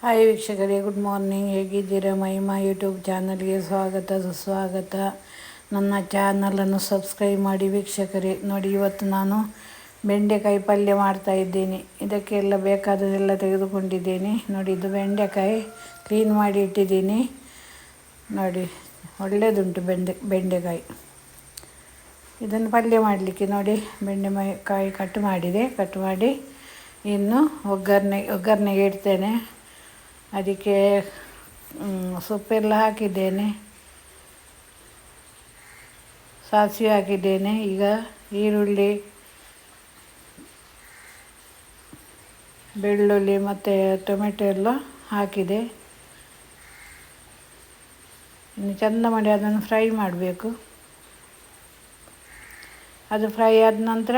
Hi ವೀಕ್ಷಕರೇ, good morning. ಹೇಗಿದ್ದೀರಾ? Mahima YouTube ಚಾನಲ್ಗೆ ಸ್ವಾಗತ ಸುಸ್ವಾಗತ. ನನ್ನ ಚಾನಲನ್ನು ಸಬ್ಸ್ಕ್ರೈಬ್ ಮಾಡಿ ವೀಕ್ಷಕರೇ. ನೋಡಿ, ಇವತ್ತು ನಾನು ಬೆಂಡೆಕಾಯಿ ಪಲ್ಯ ಮಾಡ್ತಾಯಿದ್ದೇನೆ. ಇದಕ್ಕೆಲ್ಲ ಬೇಕಾದದೆಲ್ಲ ತೆಗೆದುಕೊಂಡಿದ್ದೇನೆ. ನೋಡಿ, ಇದು ಬೆಂಡೆಕಾಯಿ ಕ್ಲೀನ್ ಮಾಡಿ ಇಟ್ಟಿದ್ದೀನಿ. ನೋಡಿ, ಒಳ್ಳೆಯದುಂಟು ಬೆಂಡೆಕಾಯಿ. ಇದನ್ನು ಪಲ್ಯ ಮಾಡಲಿಕ್ಕೆ ನೋಡಿ, ಬೆಂಡೆಕಾಯಿ ಕಟ್ ಮಾಡಿ ಇನ್ನು ಒಗ್ಗರಣೆಗೆ ಇಡ್ತೇನೆ. ಅದಕ್ಕೆ ಸೊಪ್ಪೆಲ್ಲ ಹಾಕಿದ್ದೇನೆ, ಸಾಸಿವೆ ಹಾಕಿದ್ದೇನೆ. ಈಗ ಈರುಳ್ಳಿ, ಬೆಳ್ಳುಳ್ಳಿ ಮತ್ತು ಟೊಮೆಟೊ ಎಲ್ಲ ಹಾಕಿದೆ. ಇನ್ನು ಚೆಂದ ಮಾಡಿ ಅದನ್ನು ಫ್ರೈ ಮಾಡಬೇಕು. ಅದು ಫ್ರೈ ಆದ ನಂತರ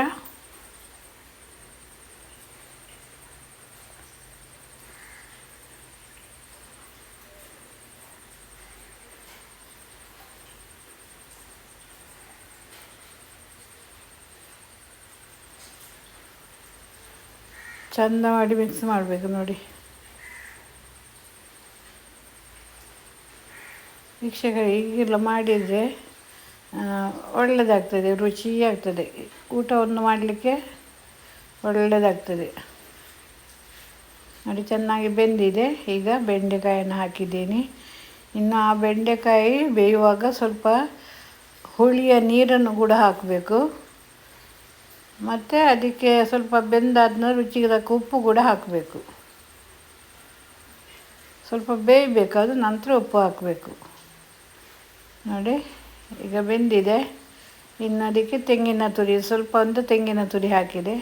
ಚೆಂದ ಮಾಡಿ ಮಿಕ್ಸ್ ಮಾಡಬೇಕು. ನೋಡಿ ವೀಕ್ಷಕರೇ, ಹೀಗೆಲ್ಲ ಮಾಡಿದರೆ ಒಳ್ಳೆಯದಾಗ್ತದೆ, ರುಚಿಯಾಗ್ತದೆ. ಊಟವನ್ನು ಮಾಡಲಿಕ್ಕೆ ಒಳ್ಳೆಯದಾಗ್ತದೆ. ನೋಡಿ, ಚೆನ್ನಾಗಿ ಬೆಂದಿದೆ. ಈಗ ಬೆಂಡೆಕಾಯನ್ನು ಹಾಕಿದ್ದೀನಿ. ಇನ್ನು ಆ ಬೆಂಡೆಕಾಯಿ ಬೇಯುವಾಗ ಸ್ವಲ್ಪ ಹುಳಿಯ ನೀರನ್ನು ಕೂಡ ಹಾಕಬೇಕು. ಮತ್ತು ಅದಕ್ಕೆ ಸ್ವಲ್ಪ ಬೆಂದಾದ್ಮೇಲೆ ರುಚಿಗೆ ತಕ್ಕ ಉಪ್ಪು ಕೂಡ ಹಾಕಬೇಕು. ಸ್ವಲ್ಪ ಬೇಯಬೇಕು, ಅದು ನಂತರ ಉಪ್ಪು ಹಾಕಬೇಕು. ನೋಡಿ, ಈಗ ಬೆಂದಿದೆ. ಇನ್ನು ಅದಕ್ಕೆ ಒಂದು ತೆಂಗಿನ ತುರಿ ಹಾಕಿದೆ.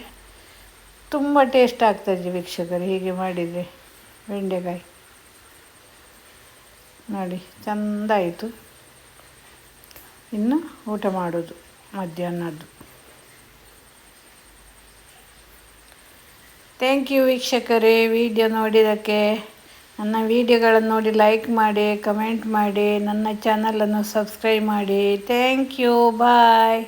ತುಂಬ ಟೇಸ್ಟ್ ಆಗ್ತದೆ ವೀಕ್ಷಕರು ಹೀಗೆ ಮಾಡಿದರೆ ಬೆಂಡೆಕಾಯಿ. ನೋಡಿ, ಚೆಂದ ಆಯಿತು. ಇನ್ನು ಊಟ ಮಾಡೋದು ಮಧ್ಯಾಹ್ನದ್ದು. ಥ್ಯಾಂಕ್ ಯು ವೀಕ್ಷಕರೇ, ವಿಡಿಯೋ ನೋಡಿದ್ದಕ್ಕೆ. ನನ್ನ ವಿಡಿಯೋಗಳನ್ನು ನೋಡಿ ಲೈಕ್ ಮಾಡಿ, ಕಮೆಂಟ್ ಮಾಡಿ, ನನ್ನ ಚಾನಲನ್ನು ಸಬ್ಸ್ಕ್ರೈಬ್ ಮಾಡಿ. Thank you, bye.